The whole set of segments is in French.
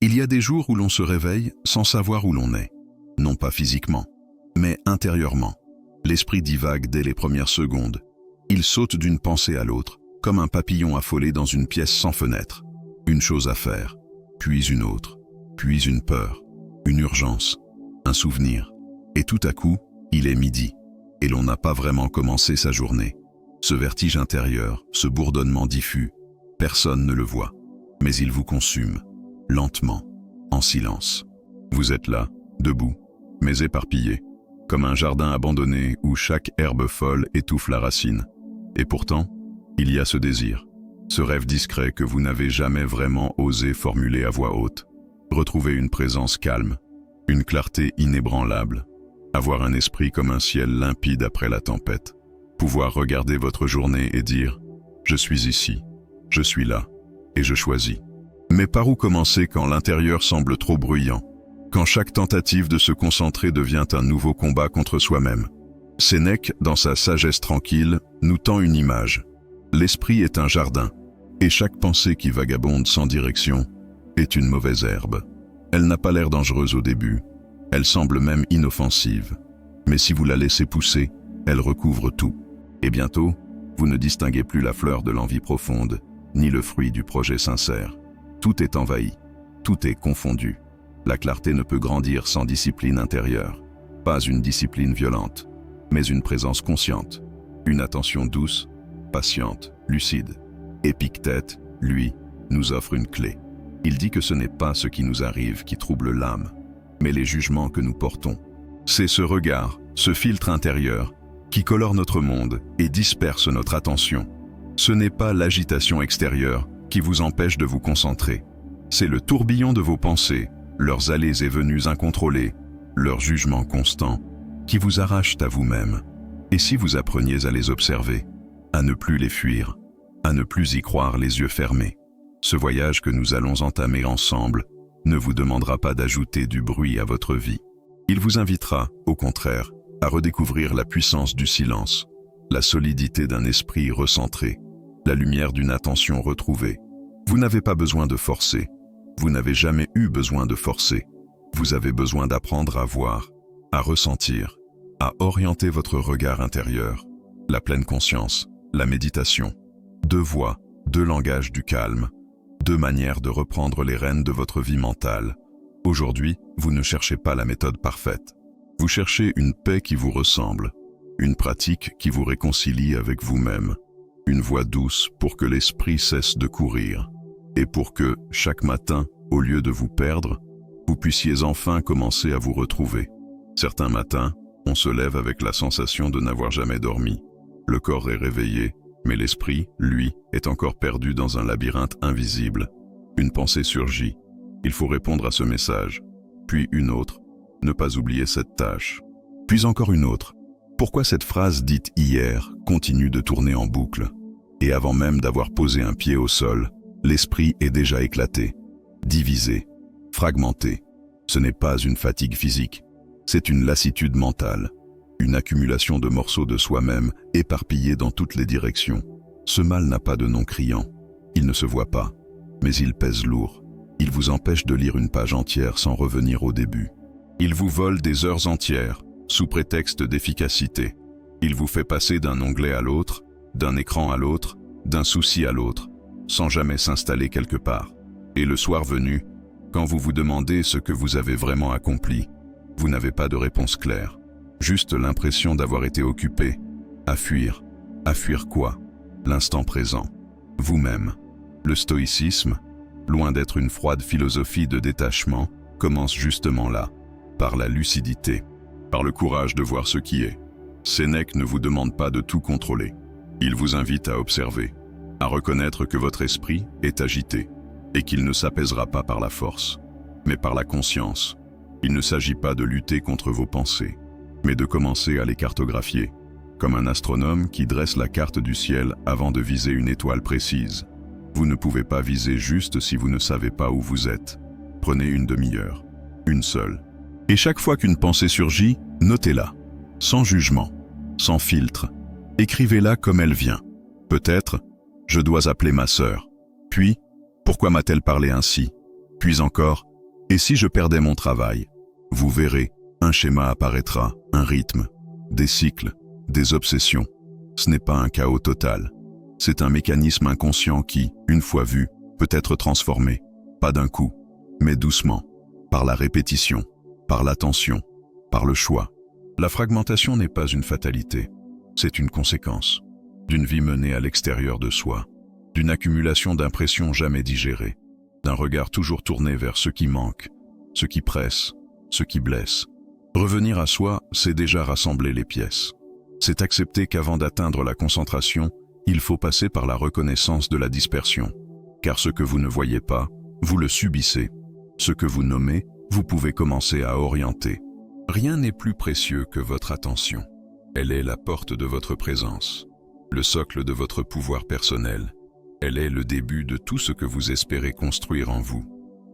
Il y a des jours où l'on se réveille sans savoir où l'on est. Non pas physiquement, mais intérieurement. L'esprit divague dès les premières secondes. Il saute d'une pensée à l'autre, comme un papillon affolé dans une pièce sans fenêtre. Une chose à faire, puis une autre, puis une peur, une urgence, un souvenir. Et tout à coup, il est midi, et l'on n'a pas vraiment commencé sa journée. Ce vertige intérieur, ce bourdonnement diffus, personne ne le voit, mais il vous consume, lentement, en silence. Vous êtes là, debout, mais éparpillé, comme un jardin abandonné où chaque herbe folle étouffe la racine. Et pourtant, il y a ce désir, ce rêve discret que vous n'avez jamais vraiment osé formuler à voix haute. Retrouver une présence calme, une clarté inébranlable, avoir un esprit comme un ciel limpide après la tempête, pouvoir regarder votre journée et dire « Je suis ici, je suis là, et je choisis ». Mais par où commencer quand l'intérieur semble trop bruyant, quand chaque tentative de se concentrer devient un nouveau combat contre soi-même? Sénèque, dans sa sagesse tranquille, nous tend une image. L'esprit est un jardin, et chaque pensée qui vagabonde sans direction est une mauvaise herbe. Elle n'a pas l'air dangereuse au début, elle semble même inoffensive. Mais si vous la laissez pousser, elle recouvre tout. Et bientôt, vous ne distinguez plus la fleur de l'envie profonde, ni le fruit du projet sincère. Tout est envahi, tout est confondu. La clarté ne peut grandir sans discipline intérieure. Pas une discipline violente, mais une présence consciente. Une attention douce, patiente, lucide. Épictète, lui, nous offre une clé. Il dit que ce n'est pas ce qui nous arrive qui trouble l'âme, mais les jugements que nous portons. C'est ce regard, ce filtre intérieur, qui colore notre monde et disperse notre attention. Ce n'est pas l'agitation extérieure qui vous empêche de vous concentrer. C'est le tourbillon de vos pensées, leurs allées et venues incontrôlées, leurs jugements constants, qui vous arrachent à vous-même. Et si vous appreniez à les observer, à ne plus les fuir, à ne plus y croire les yeux fermés, ce voyage que nous allons entamer ensemble ne vous demandera pas d'ajouter du bruit à votre vie. Il vous invitera, au contraire, à redécouvrir la puissance du silence, la solidité d'un esprit recentré, la lumière d'une attention retrouvée. Vous n'avez pas besoin de forcer. Vous n'avez jamais eu besoin de forcer. Vous avez besoin d'apprendre à voir, à ressentir, à orienter votre regard intérieur. La pleine conscience, la méditation. 2 voies, 2 langages du calme, 2 manières de reprendre les rênes de votre vie mentale. Aujourd'hui, vous ne cherchez pas la méthode parfaite. Vous cherchez une paix qui vous ressemble, une pratique qui vous réconcilie avec vous-même, une voie douce pour que l'esprit cesse de courir, et pour que, chaque matin, au lieu de vous perdre, vous puissiez enfin commencer à vous retrouver. Certains matins, on se lève avec la sensation de n'avoir jamais dormi. Le corps est réveillé, mais l'esprit, lui, est encore perdu dans un labyrinthe invisible. Une pensée surgit. Il faut répondre à ce message. Puis une autre. Ne pas oublier cette tâche. Puis encore une autre. Pourquoi cette phrase dite hier continue de tourner en boucle? Et avant même d'avoir posé un pied au sol, l'esprit est déjà éclaté, divisé, fragmenté. Ce n'est pas une fatigue physique, c'est une lassitude mentale, une accumulation de morceaux de soi-même éparpillés dans toutes les directions. Ce mal n'a pas de nom criant, il ne se voit pas, mais il pèse lourd. Il vous empêche de lire une page entière sans revenir au début. Il vous vole des heures entières, sous prétexte d'efficacité. Il vous fait passer d'un onglet à l'autre, d'un écran à l'autre, d'un souci à l'autre, sans jamais s'installer quelque part. Et le soir venu, quand vous vous demandez ce que vous avez vraiment accompli, vous n'avez pas de réponse claire. Juste l'impression d'avoir été occupé, à fuir. À fuir quoi? L'instant présent. Vous-même. Le stoïcisme, loin d'être une froide philosophie de détachement, commence justement là, par la lucidité, par le courage de voir ce qui est. Sénèque ne vous demande pas de tout contrôler. Il vous invite à observer, à reconnaître que votre esprit est agité et qu'il ne s'apaisera pas par la force, mais par la conscience. Il ne s'agit pas de lutter contre vos pensées, mais de commencer à les cartographier, comme un astronome qui dresse la carte du ciel avant de viser une étoile précise. Vous ne pouvez pas viser juste si vous ne savez pas où vous êtes. Prenez une demi-heure, une seule. Et chaque fois qu'une pensée surgit, notez-la, sans jugement, sans filtre. Écrivez-la comme elle vient. Peut-être, je dois appeler ma sœur. Puis, pourquoi m'a-t-elle parlé ainsi? Puis encore, Et si je perdais mon travail? Vous verrez, un schéma apparaîtra, un rythme, des cycles, des obsessions. Ce n'est pas un chaos total. C'est un mécanisme inconscient qui, une fois vu, peut être transformé. Pas d'un coup, mais doucement, par la répétition, par l'attention, par le choix. La fragmentation n'est pas une fatalité, c'est une conséquence d'une vie menée à l'extérieur de soi, d'une accumulation d'impressions jamais digérées, d'un regard toujours tourné vers ce qui manque, ce qui presse, ce qui blesse. Revenir à soi, c'est déjà rassembler les pièces. C'est accepter qu'avant d'atteindre la concentration, il faut passer par la reconnaissance de la dispersion. Car ce que vous ne voyez pas, vous le subissez. Ce que vous nommez, vous pouvez commencer à orienter. Rien n'est plus précieux que votre attention. Elle est la porte de votre présence, le socle de votre pouvoir personnel. Elle est le début de tout ce que vous espérez construire en vous.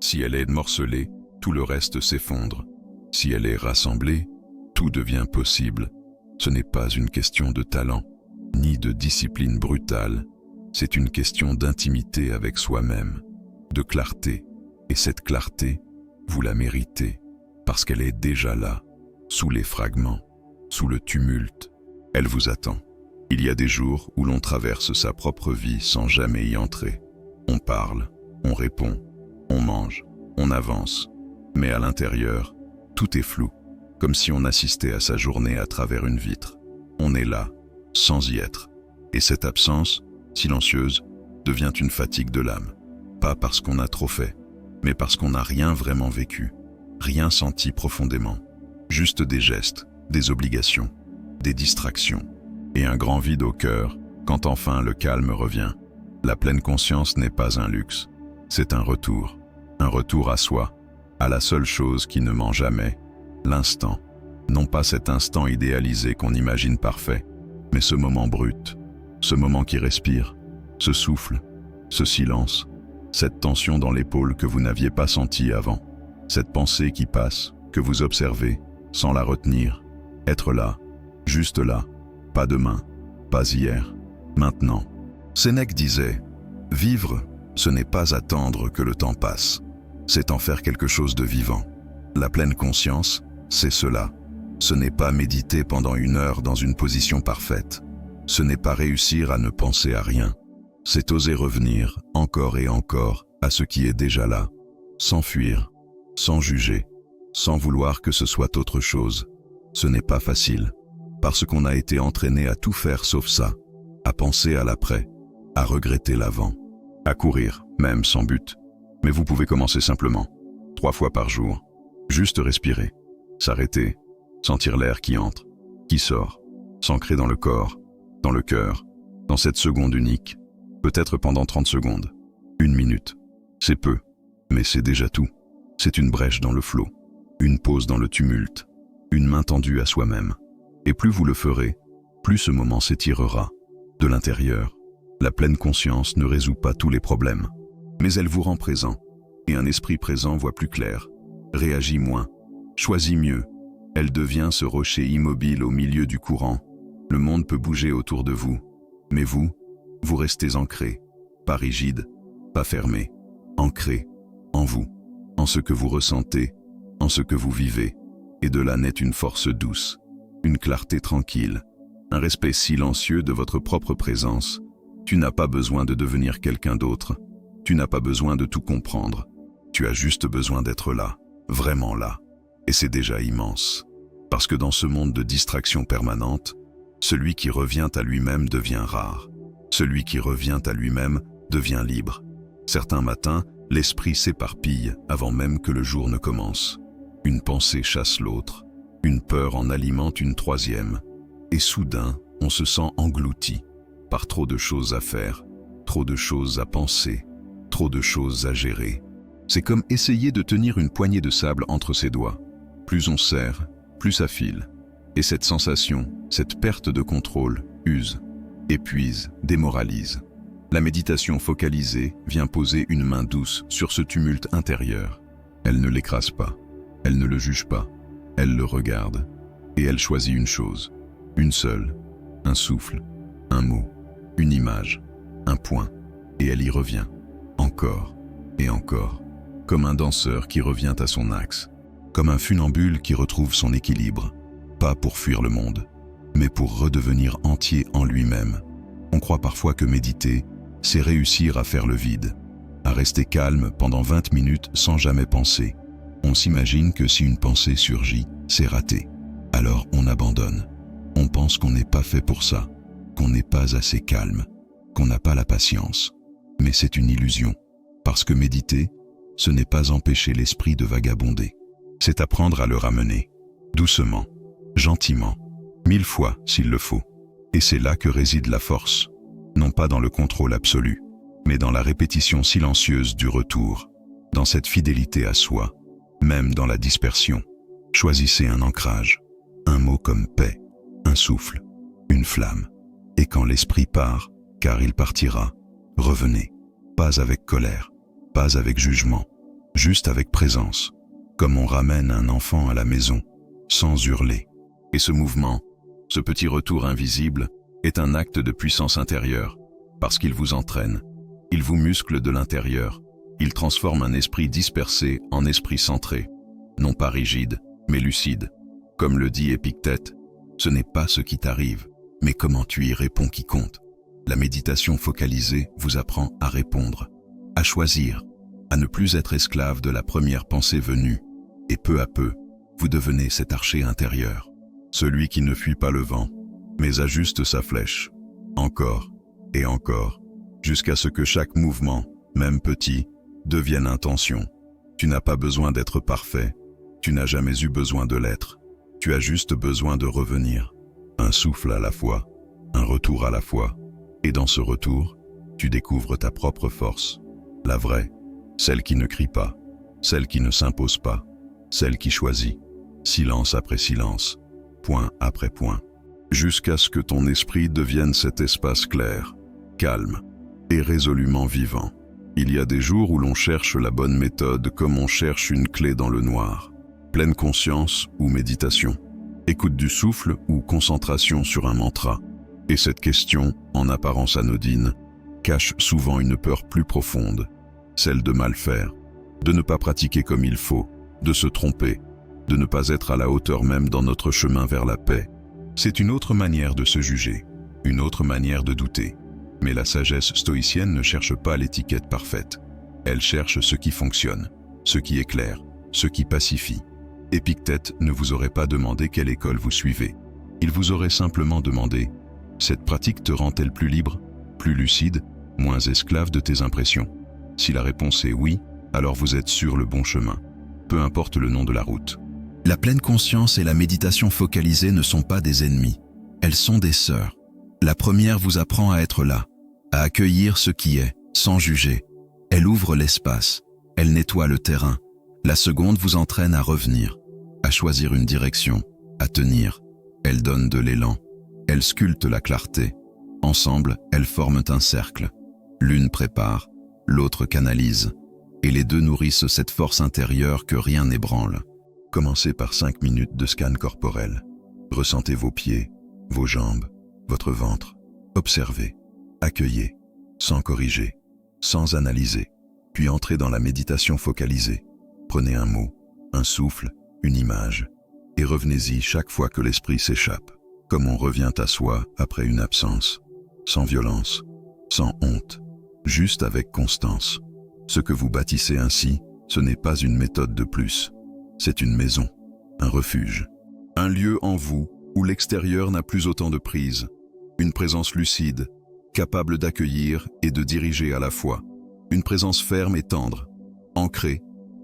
Si elle est morcelée, tout le reste s'effondre. Si elle est rassemblée, tout devient possible. Ce n'est pas une question de talent, ni de discipline brutale. C'est une question d'intimité avec soi-même, de clarté. Et cette clarté, vous la méritez, parce qu'elle est déjà là, sous les fragments, sous le tumulte. Elle vous attend. Il y a des jours où l'on traverse sa propre vie sans jamais y entrer. On parle, on répond, on mange, on avance. Mais à l'intérieur, tout est flou, comme si on assistait à sa journée à travers une vitre. On est là, sans y être. Et cette absence, silencieuse, devient une fatigue de l'âme. Pas parce qu'on a trop fait, mais parce qu'on n'a rien vraiment vécu, rien senti profondément. Juste des gestes, des obligations, des distractions, et un grand vide au cœur quand enfin le calme revient. La pleine conscience n'est pas un luxe, c'est un retour à soi, à la seule chose qui ne ment jamais, l'instant. Non pas cet instant idéalisé qu'on imagine parfait, mais ce moment brut, ce moment qui respire, ce souffle, ce silence, cette tension dans l'épaule que vous n'aviez pas sentie avant, cette pensée qui passe, que vous observez, sans la retenir, être là, juste là, pas demain, pas hier, maintenant. Sénèque disait, « Vivre, ce n'est pas attendre que le temps passe, c'est en faire quelque chose de vivant. » La pleine conscience, c'est cela. Ce n'est pas méditer pendant 1 heure dans une position parfaite. Ce n'est pas réussir à ne penser à rien. C'est oser revenir, encore et encore, à ce qui est déjà là, sans fuir, sans juger, sans vouloir que ce soit autre chose. Ce n'est pas facile, parce qu'on a été entraîné à tout faire sauf ça, à penser à l'après, à regretter l'avant, à courir, même sans but. Mais vous pouvez commencer simplement, 3 fois par jour, juste respirer, s'arrêter, sentir l'air qui entre, qui sort, s'ancrer dans le corps, dans le cœur, dans cette seconde unique, peut-être pendant 30 secondes, 1 minute. C'est peu, mais c'est déjà tout. C'est une brèche dans le flot, une pause dans le tumulte, une main tendue à soi-même. Et plus vous le ferez, plus ce moment s'étirera. De l'intérieur, la pleine conscience ne résout pas tous les problèmes, mais elle vous rend présent, et un esprit présent voit plus clair, réagit moins, choisit mieux. Elle devient ce rocher immobile au milieu du courant. Le monde peut bouger autour de vous, mais vous restez ancré, pas rigide, pas fermé, ancré en vous, en ce que vous ressentez, en ce que vous vivez, et de là naît une force douce, une clarté tranquille, un respect silencieux de votre propre présence. Tu n'as pas besoin de devenir quelqu'un d'autre, tu n'as pas besoin de tout comprendre, tu as juste besoin d'être là, vraiment là, et c'est déjà immense. Parce que dans ce monde de distraction permanente, celui qui revient à lui-même devient rare. Celui qui revient à lui-même devient libre. Certains matins, l'esprit s'éparpille avant même que le jour ne commence. Une pensée chasse l'autre, une peur en alimente une troisième, et soudain, on se sent englouti par trop de choses à faire, trop de choses à penser, trop de choses à gérer. C'est comme essayer de tenir une poignée de sable entre ses doigts. Plus on serre, plus ça file. Et cette sensation, cette perte de contrôle, use, épuise, démoralise. La méditation focalisée vient poser une main douce sur ce tumulte intérieur. Elle ne l'écrase pas, elle ne le juge pas, elle le regarde. Et elle choisit une chose, une seule, un souffle, un mot, une image, un point. Et elle y revient, encore et encore, comme un danseur qui revient à son axe, comme un funambule qui retrouve son équilibre, pas pour fuir le monde, mais pour redevenir entier en lui-même. On croit parfois que méditer, c'est réussir à faire le vide, à rester calme pendant 20 minutes sans jamais penser. On s'imagine que si une pensée surgit, c'est raté. Alors on abandonne. On pense qu'on n'est pas fait pour ça, qu'on n'est pas assez calme, qu'on n'a pas la patience. Mais c'est une illusion, parce que méditer, ce n'est pas empêcher l'esprit de vagabonder. C'est apprendre à le ramener, doucement, gentiment, 1000 fois s'il le faut. Et c'est là que réside la force, non pas dans le contrôle absolu, mais dans la répétition silencieuse du retour, dans cette fidélité à soi, même dans la dispersion. Choisissez un ancrage, un mot comme paix, un souffle, une flamme. Et quand l'esprit part, car il partira, revenez, pas avec colère, pas avec jugement, juste avec présence, comme on ramène un enfant à la maison, sans hurler. Et ce mouvement, ce petit retour invisible, est un acte de puissance intérieure, parce qu'il vous entraîne, il vous muscle de l'intérieur, il transforme un esprit dispersé en esprit centré, non pas rigide, mais lucide. Comme le dit Épictète, ce n'est pas ce qui t'arrive, mais comment tu y réponds qui compte. La méditation focalisée vous apprend à répondre, à choisir, à ne plus être esclave de la première pensée venue, et peu à peu, vous devenez cet archer intérieur, celui qui ne fuit pas le vent, mais ajuste sa flèche, encore et encore, jusqu'à ce que chaque mouvement, même petit, devienne intention. Tu n'as pas besoin d'être parfait, tu n'as jamais eu besoin de l'être, tu as juste besoin de revenir, un souffle à la fois, un retour à la fois, et dans ce retour, tu découvres ta propre force, la vraie, celle qui ne crie pas, celle qui ne s'impose pas, celle qui choisit, silence après silence, point après point, jusqu'à ce que ton esprit devienne cet espace clair, calme et résolument vivant. Il y a des jours où l'on cherche la bonne méthode comme on cherche une clé dans le noir, pleine conscience ou méditation, écoute du souffle ou concentration sur un mantra. Et cette question, en apparence anodine, cache souvent une peur plus profonde, celle de mal faire, de ne pas pratiquer comme il faut, de se tromper, de ne pas être à la hauteur même dans notre chemin vers la paix. C'est une autre manière de se juger, une autre manière de douter. Mais la sagesse stoïcienne ne cherche pas l'étiquette parfaite. Elle cherche ce qui fonctionne, ce qui éclaire, ce qui pacifie. Épictète ne vous aurait pas demandé quelle école vous suivez. Il vous aurait simplement demandé « Cette pratique te rend-elle plus libre, plus lucide, moins esclave de tes impressions ?» Si la réponse est oui, alors vous êtes sur le bon chemin, peu importe le nom de la route. La pleine conscience et la méditation focalisée ne sont pas des ennemis, elles sont des sœurs. La première vous apprend à être là, à accueillir ce qui est, sans juger. Elle ouvre l'espace, elle nettoie le terrain. La seconde vous entraîne à revenir, à choisir une direction, à tenir. Elle donne de l'élan, elle sculpte la clarté. Ensemble, elles forment un cercle. L'une prépare, l'autre canalise. Et les deux nourrissent cette force intérieure que rien n'ébranle. Commencez par 5 minutes de scan corporel. Ressentez vos pieds, vos jambes, votre ventre. Observez, accueillez, sans corriger, sans analyser. Puis entrez dans la méditation focalisée. Prenez un mot, un souffle, une image, et revenez-y chaque fois que l'esprit s'échappe, comme on revient à soi après une absence, sans violence, sans honte, juste avec constance. Ce que vous bâtissez ainsi, ce n'est pas une méthode de plus, c'est une maison, un refuge, un lieu en vous où l'extérieur n'a plus autant de prise, une présence lucide, capable d'accueillir et de diriger à la fois, une présence ferme et tendre, ancrée,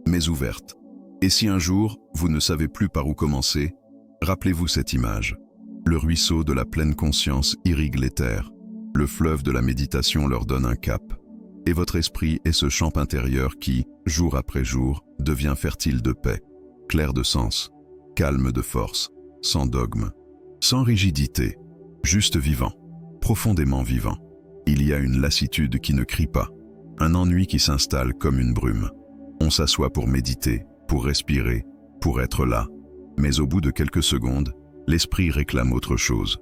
mais ouverte. Et si un jour, vous ne savez plus par où commencer, rappelez-vous cette image. Le ruisseau de la pleine conscience irrigue les terres, le fleuve de la méditation leur donne un cap, et votre esprit est ce champ intérieur qui, jour après jour, devient fertile de paix, clair de sens, calme de force, sans dogme, sans rigidité, juste vivant, profondément vivant. Il y a une lassitude qui ne crie pas, un ennui qui s'installe comme une brume. On s'assoit pour méditer, pour respirer, pour être là. Mais au bout de quelques secondes, l'esprit réclame autre chose.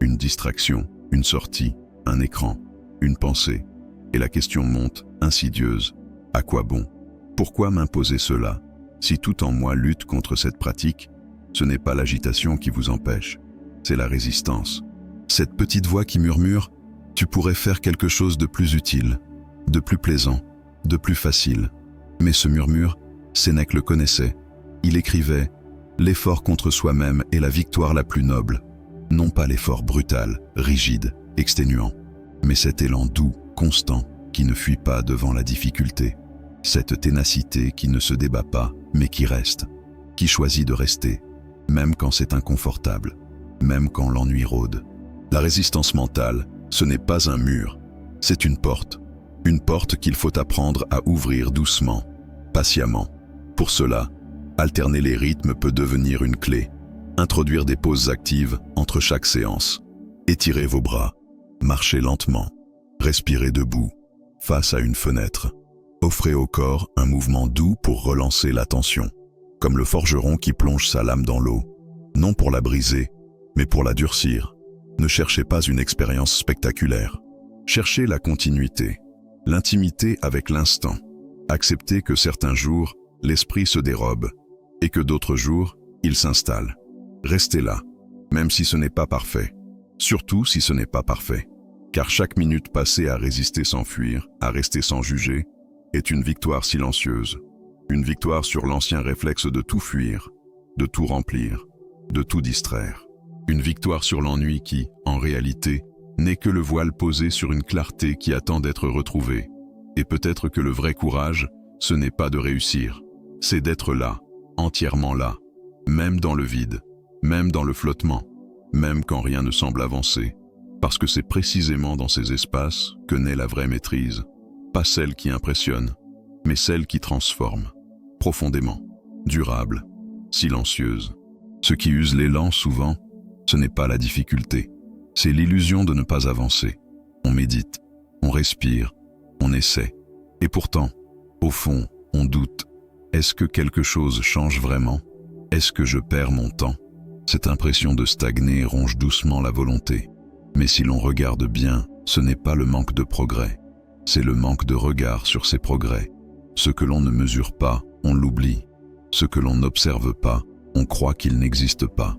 Une distraction, une sortie, un écran, une pensée. Et la question monte, insidieuse. À quoi bon? Pourquoi m'imposer cela? Si tout en moi lutte contre cette pratique, ce n'est pas l'agitation qui vous empêche, c'est la résistance. Cette petite voix qui murmure « Tu pourrais faire quelque chose de plus utile, de plus plaisant, de plus facile ». Mais ce murmure, Sénèque le connaissait. Il écrivait « L'effort contre soi-même est la victoire la plus noble ». Non pas l'effort brutal, rigide, exténuant, mais cet élan doux, constant, qui ne fuit pas devant la difficulté. Cette ténacité qui ne se débat pas, mais qui reste, qui choisit de rester, même quand c'est inconfortable, même quand l'ennui rôde. La résistance mentale, ce n'est pas un mur, c'est une porte qu'il faut apprendre à ouvrir doucement, patiemment. Pour cela, alterner les rythmes peut devenir une clé. Introduire des pauses actives entre chaque séance. Étirez vos bras, marchez lentement, respirez debout, face à une fenêtre. Offrez au corps un mouvement doux pour relancer l'attention, comme le forgeron qui plonge sa lame dans l'eau, non pour la briser, mais pour la durcir. Ne cherchez pas une expérience spectaculaire. Cherchez la continuité, l'intimité avec l'instant. Acceptez que certains jours, l'esprit se dérobe, et que d'autres jours, il s'installe. Restez là, même si ce n'est pas parfait. Surtout si ce n'est pas parfait. Car chaque minute passée à résister sans fuir, à rester sans juger, est une victoire silencieuse. Une victoire sur l'ancien réflexe de tout fuir, de tout remplir, de tout distraire. Une victoire sur l'ennui qui, en réalité, n'est que le voile posé sur une clarté qui attend d'être retrouvée. Et peut-être que le vrai courage, ce n'est pas de réussir, c'est d'être là, entièrement là, même dans le vide, même dans le flottement, même quand rien ne semble avancer, parce que c'est précisément dans ces espaces que naît la vraie maîtrise, pas celle qui impressionne, mais celle qui transforme, profondément, durable, silencieuse. Ce qui use l'élan souvent, ce n'est pas la difficulté, c'est l'illusion de ne pas avancer. On médite, on respire, on essaie, et pourtant, au fond, on doute. Est-ce que quelque chose change vraiment? Est-ce que je perds mon temps? Cette impression de stagner ronge doucement la volonté. Mais si l'on regarde bien, ce n'est pas le manque de progrès, c'est le manque de regard sur ces progrès. Ce que l'on ne mesure pas, on l'oublie. Ce que l'on n'observe pas, on croit qu'il n'existe pas.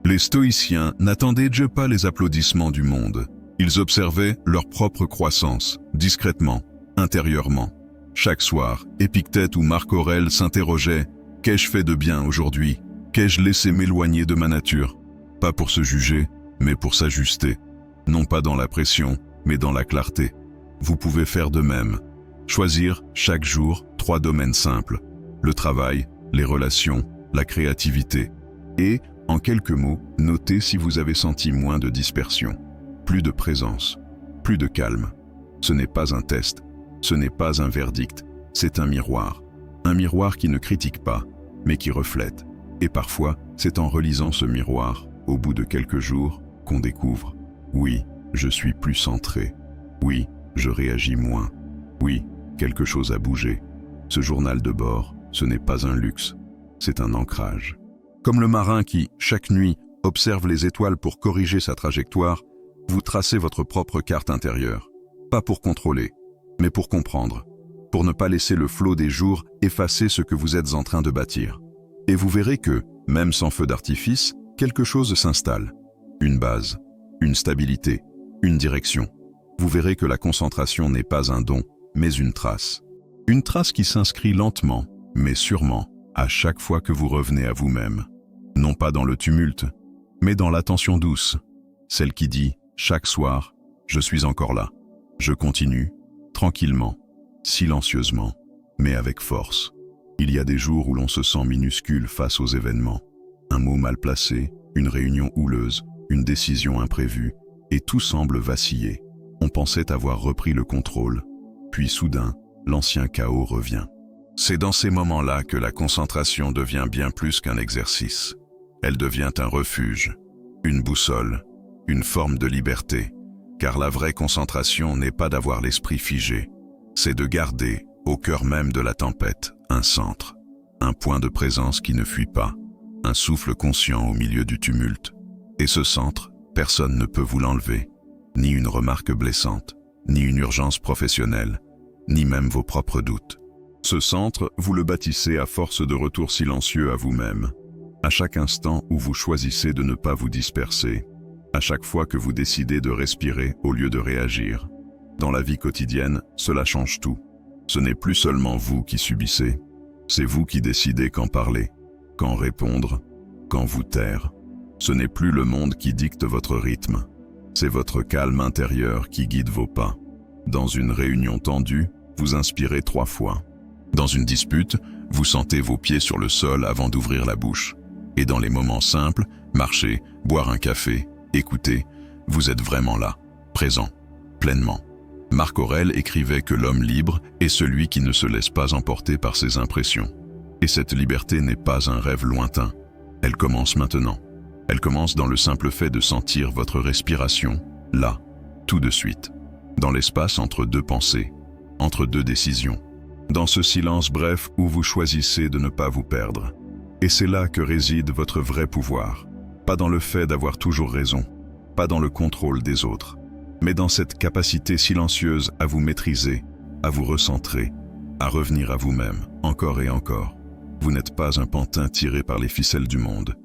Les stoïciens n'attendaient pas les applaudissements du monde. Ils observaient leur propre croissance, discrètement, intérieurement. Chaque soir, Épictète ou Marc Aurèle s'interrogeaient « Qu'ai-je fait de bien aujourd'hui? Qu'ai-je laissé m'éloigner de ma nature ?» Pas pour se juger, mais pour s'ajuster. Non pas dans la pression, mais dans la clarté. Vous pouvez faire de même. Choisir, chaque jour, 3 domaines simples. Le travail, les relations, la créativité. Et, en quelques mots, notez si vous avez senti moins de dispersion, plus de présence, plus de calme. Ce n'est pas un test, ce n'est pas un verdict, c'est un miroir. Un miroir qui ne critique pas, mais qui reflète. Et parfois, c'est en relisant ce miroir, au bout de quelques jours, qu'on découvre « Oui, je suis plus centré. Oui, je réagis moins. Oui, quelque chose a bougé. » Ce journal de bord, ce n'est pas un luxe, c'est un ancrage. Comme le marin qui, chaque nuit, observe les étoiles pour corriger sa trajectoire, vous tracez votre propre carte intérieure. Pas pour contrôler, mais pour comprendre. Pour ne pas laisser le flot des jours effacer ce que vous êtes en train de bâtir. Et vous verrez que, même sans feu d'artifice, quelque chose s'installe. Une base, une stabilité, une direction. Vous verrez que la concentration n'est pas un don, mais une trace. Une trace qui s'inscrit lentement, mais sûrement, à chaque fois que vous revenez à vous-même. Non pas dans le tumulte, mais dans l'attention douce. Celle qui dit, chaque soir, je suis encore là. Je continue, tranquillement, silencieusement, mais avec force. Il y a des jours où l'on se sent minuscule face aux événements. Un mot mal placé, une réunion houleuse, une décision imprévue, et tout semble vaciller. On pensait avoir repris le contrôle, puis soudain, l'ancien chaos revient. C'est dans ces moments-là que la concentration devient bien plus qu'un exercice. Elle devient un refuge, une boussole, une forme de liberté, car la vraie concentration n'est pas d'avoir l'esprit figé, c'est de garder, au cœur même de la tempête, un centre, un point de présence qui ne fuit pas, un souffle conscient au milieu du tumulte. Et ce centre, personne ne peut vous l'enlever, ni une remarque blessante, ni une urgence professionnelle, ni même vos propres doutes. Ce centre, vous le bâtissez à force de retours silencieux à vous-même. À chaque instant où vous choisissez de ne pas vous disperser. À chaque fois que vous décidez de respirer au lieu de réagir. Dans la vie quotidienne, cela change tout. Ce n'est plus seulement vous qui subissez. C'est vous qui décidez quand parler, quand répondre, quand vous taire. Ce n'est plus le monde qui dicte votre rythme. C'est votre calme intérieur qui guide vos pas. Dans une réunion tendue, vous inspirez 3 fois. Dans une dispute, vous sentez vos pieds sur le sol avant d'ouvrir la bouche. Et dans les moments simples, marcher, boire un café, écouter, vous êtes vraiment là, présent, pleinement. Marc Aurèle écrivait que l'homme libre est celui qui ne se laisse pas emporter par ses impressions. Et cette liberté n'est pas un rêve lointain. Elle commence maintenant. Elle commence dans le simple fait de sentir votre respiration, là, tout de suite. Dans l'espace entre 2 pensées, entre 2 décisions. Dans ce silence bref où vous choisissez de ne pas vous perdre. Et c'est là que réside votre vrai pouvoir. Pas dans le fait d'avoir toujours raison, pas dans le contrôle des autres, mais dans cette capacité silencieuse à vous maîtriser, à vous recentrer, à revenir à vous-même, encore et encore. Vous n'êtes pas un pantin tiré par les ficelles du monde.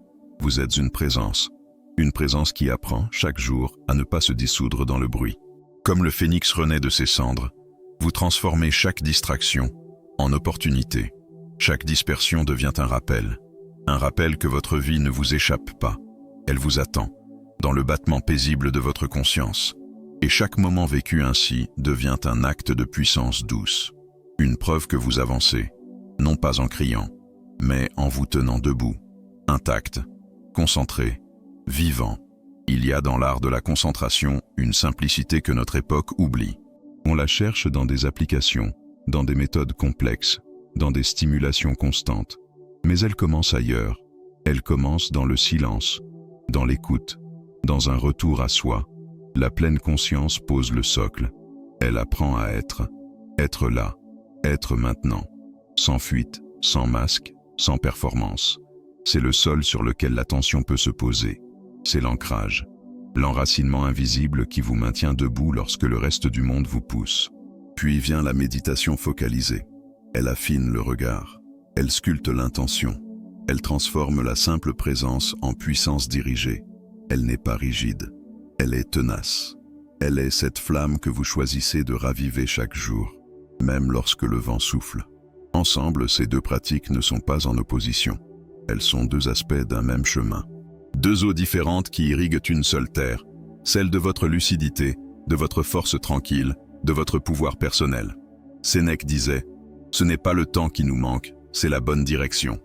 Vous êtes une présence qui apprend, chaque jour, à ne pas se dissoudre dans le bruit. Comme le phénix renaît de ses cendres, vous transformez chaque distraction en opportunité. Chaque dispersion devient un rappel que votre vie ne vous échappe pas. Elle vous attend, dans le battement paisible de votre conscience. Et chaque moment vécu ainsi devient un acte de puissance douce. Une preuve que vous avancez, non pas en criant, mais en vous tenant debout, intact, concentré, vivant. Il y a dans l'art de la concentration une simplicité que notre époque oublie. On la cherche dans des applications, dans des méthodes complexes, dans des stimulations constantes. Mais elle commence ailleurs. Elle commence dans le silence, dans l'écoute, dans un retour à soi. La pleine conscience pose le socle. Elle apprend à être là, être maintenant, sans fuite, sans masque, sans performance. C'est le sol sur lequel l'attention peut se poser. C'est l'ancrage, l'enracinement invisible qui vous maintient debout lorsque le reste du monde vous pousse. Puis vient la méditation focalisée. Elle affine le regard, elle sculpte l'intention, elle transforme la simple présence en puissance dirigée. Elle n'est pas rigide, elle est tenace. Elle est cette flamme que vous choisissez de raviver chaque jour, même lorsque le vent souffle. Ensemble, ces 2 pratiques ne sont pas en opposition. Elles sont 2 aspects d'un même chemin. 2 eaux différentes qui irriguent une seule terre, celle de votre lucidité, de votre force tranquille, de votre pouvoir personnel. Sénèque disait « Ce n'est pas le temps qui nous manque, c'est la bonne direction. »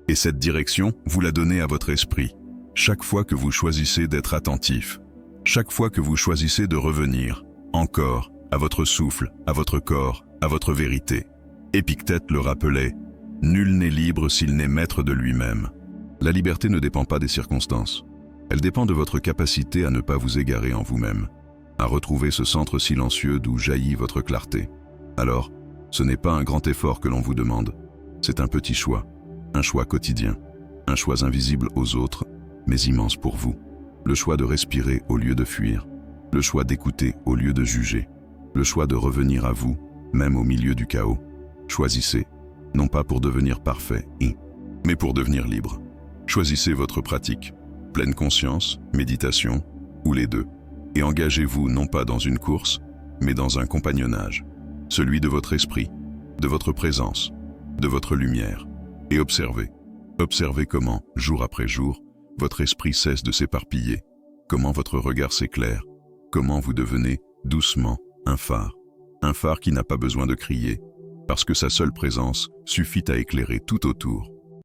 Et cette direction, vous la donnez à votre esprit. Chaque fois que vous choisissez d'être attentif, chaque fois que vous choisissez de revenir, encore, à votre souffle, à votre corps, à votre vérité. Épictète le rappelait « Nul n'est libre s'il n'est maître de lui-même ». La liberté ne dépend pas des circonstances. Elle dépend de votre capacité à ne pas vous égarer en vous-même, à retrouver ce centre silencieux d'où jaillit votre clarté. Alors, ce n'est pas un grand effort que l'on vous demande, c'est un petit choix, un choix quotidien, un choix invisible aux autres, mais immense pour vous. Le choix de respirer au lieu de fuir, le choix d'écouter au lieu de juger, le choix de revenir à vous, même au milieu du chaos. Choisissez, non pas pour devenir parfait, mais pour devenir libre. Choisissez votre pratique, pleine conscience, méditation, ou les 2. Et engagez-vous non pas dans une course, mais dans un compagnonnage, celui de votre esprit, de votre présence, de votre lumière. Et observez. Observez comment, jour après jour, votre esprit cesse de s'éparpiller, comment votre regard s'éclaire, comment vous devenez, doucement, un phare qui n'a pas besoin de crier, parce que sa seule présence suffit à éclairer tout autour.